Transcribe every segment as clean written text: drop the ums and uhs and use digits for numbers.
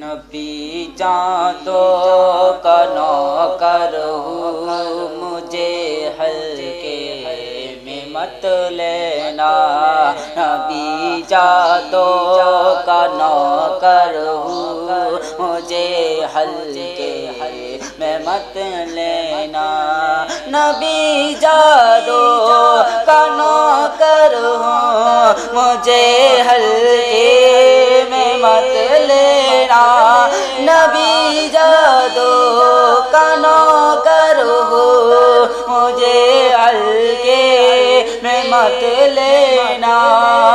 نبی چاندوں کا نوکر ہوں، مجھے ہلکے میں مت لینا۔ نبی چاندوں کا نوکر ہوں، مجھے ہلکے میں مت لینا۔ نبی جادو کا نوکر ہوں، مجھے ہلکے میں مت لینا۔ نبی جادو کا نوکر ہوں، مجھے ہلکے میں مت لینا۔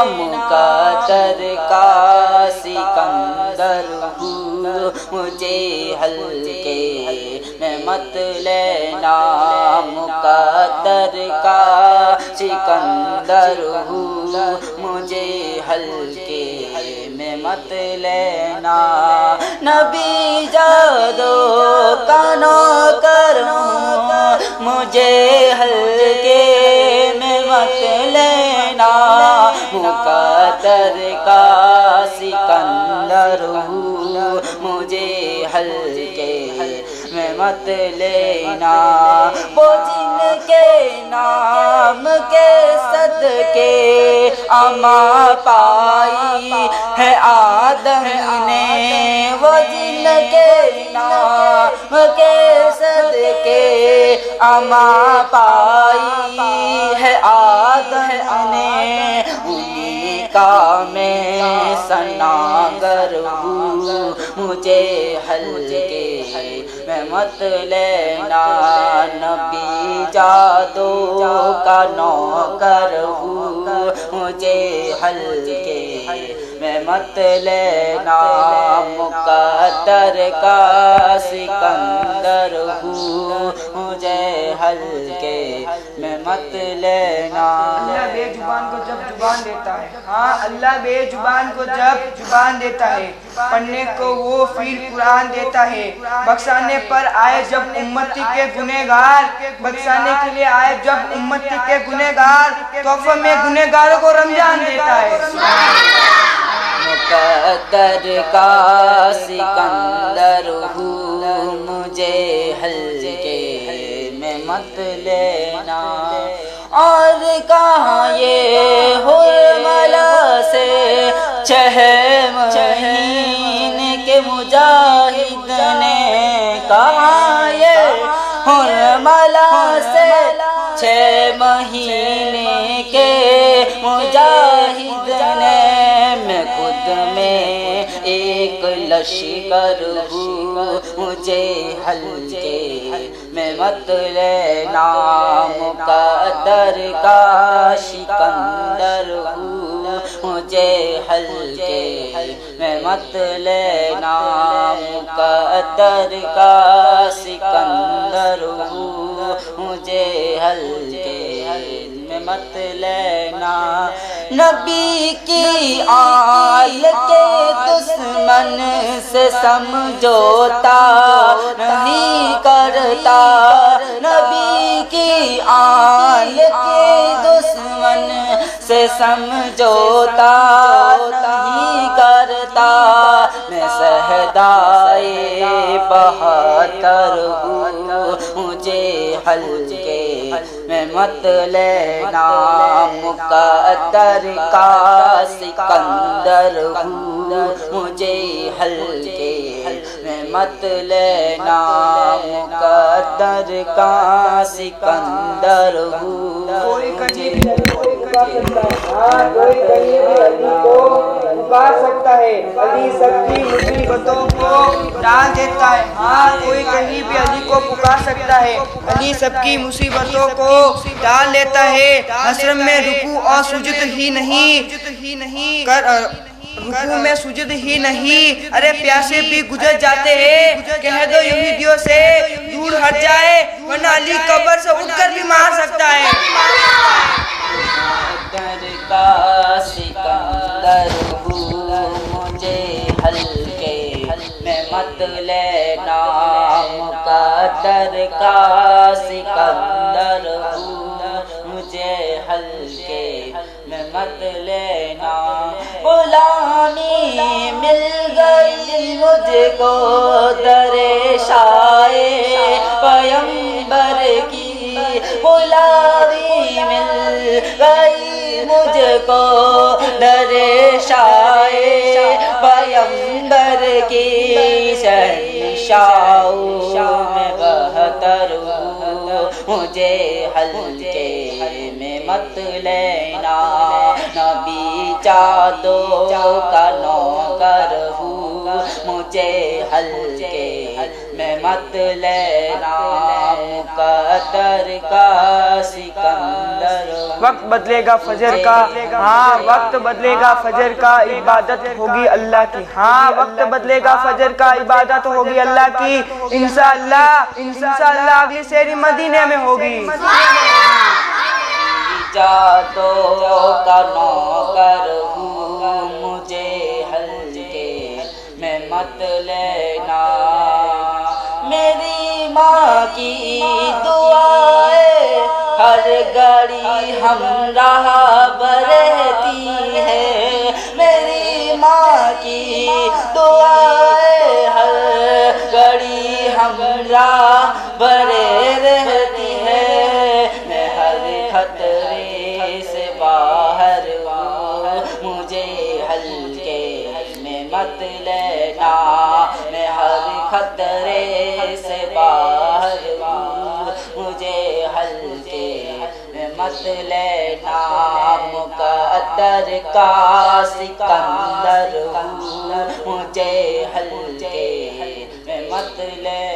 مقتدر کا سکندر ہوں، مجھے ہلکے میں مت لینا۔ مقتدر کا سکندر ہوں، مجھے ہلکے میں مت لینا۔ نبی جادو کا نوکر ہوں، مجھے ہلکے میں مت لینا۔ مقتدر کا سکندر ہوں، مجھے ہلکے میں مت لینا۔ وہ جن کے نام کے صدقے اما پائی ہے آدم نے، وہ جن کے نام کے صدقے اما پائی ہے آدم نے، انہی کا میں ثناگر ہوں، مجھے ہلکے میں مت لینا۔ نبی جادو کا نوکر ہوں، مجھے ہلکے میں مت لینا۔ مقتدر کا سکندر ہوں، مجھے ہلکے میں مت لینا۔ اللہ بے زبان کو جب زبان دیتا ہے، ہاں اللہ بے زبان کو جب زبان دیتا ہے، پڑھنے کو وہ پھر قرآن دیتا ہے۔ بخشانے پر آئے جب امتی کے گنہگار، بخشانے کے لیے آئے جب امتی کے گنہگار، تحفہ میں گنہگاروں کو رمضان دیتا ہے۔ مقتدر کا سکندر ہوں، مجھے ہلکے میں مت لینا۔ اور کہاں یہ حرملہ سے 6 مہینے کے مجاہد نے، کہاں یہ حرملہ سے 6 مہینے کے مجاہد نے، میں خود میں ایک لشکر ہوں، مجھے ہلکے میں مت لینا۔ مقتدر کا سکندر ہوں، مجھے ہلکے میں مت لینا۔ مقتدر کا سکندر ہوں، مجھے ہلکے میں مت لینا۔ نبی کی آل کے دشمن سے سمجھوتا نہیں کرتا، نبی کی آل کے دشمن سے سمجھوتا نہیں کرتا۔ میں صحدائے بہتر ہوں، مجھے ہلکے میں مت لینا۔ مقتدر کا سکندر ہوں، مجھے ہلکے میں مت لینا۔ مقتدر کا سکندر ہوں، کوئی کہیں بھی علی کو پکار سکتا ہے، ہاں کوئی کہیں بھی علی کو پکار سکتا ہے۔ علی سب کی مصیبتوں کو ٹال دیتا ہے، ہاں کوئی کہیں بھی علی کو پکار سکتا ہے۔ علی سب کی مصیبتوں کو ٹال لیتا ہے۔ حشر میں رکوع اور سجود ہی نہیں رکوع میں سجود ہی نہیں، ارے پیاسے بھی گزر جاتے ہیں۔ کہہ دو یہودیوں سے دور ہٹ جائے، ورنہ علی قبر سے اٹھ کر بھی مار سکتا ہے۔ مقتدر کا سکندر ہوں، مجھے ہلکے میں مت لینا۔ مقتدر کا سکندر ہوں، مجھے ہلکے میں مت لینا غلامی مل گئی مجھ کو در شائے پیمبر کی غلامی مل گئی مجھ کو در شائے پیمبر کی شہنشاہ میں بہتر ہوں مجھے ہلکے میں مت لینا نبی چادوں کا نوکر ہوں مجھے ہلکے میں مت لینا مقدر کا سکندر وقت بدلے گا فجر کا ہاں وقت بدلے گا فجر کا عبادت ہوگی اللہ کی ہاں وقت بدلے گا فجر کا عبادت ہوگی اللہ کی انشاءاللہ اگلی سیری مدینے میں ہوگی جادوں کا نوکر ہوں مجھے ہلکے میں مت لینا میری ماں کی دعائیں ہر گھڑی ہمراہ برہتی ہے میری ماں کی دعائیں ہر گھڑی ہمراہ برے رہتی ہے میں ہر خطرے سے باہر ہوں مجھے ہلکے میں مت لینا میں ہر خطرے سے باہر ہوں مجھے ہلکے میں مت لینا مقدر کا سکندر ہوں مجھے ہلکے میں مت لینا